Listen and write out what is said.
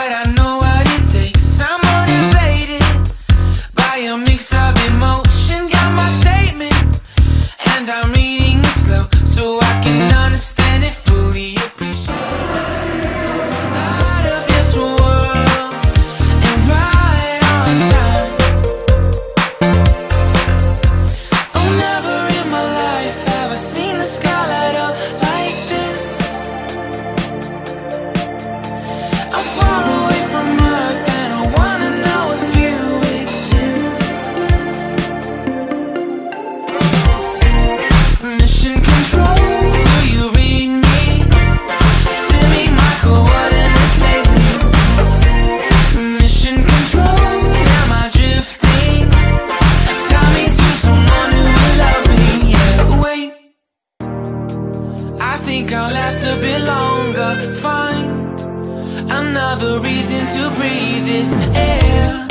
but I know what it takes. I'm motivated by a mix of emotion. Got my statement, and I'm reading it slow so I can understand it fully. Appreciate out of this world and right on time. Oh, never in my life have I seen the sky light up like this. I'm far away from Earth and I wanna know if you exist. Mission control, do you read me? Send me my coordinates lately. Mission control, am I drifting? Tie me to someone who will love me. Yeah, wait, I think I'll last a bit longer. Find another reason to breathe this air.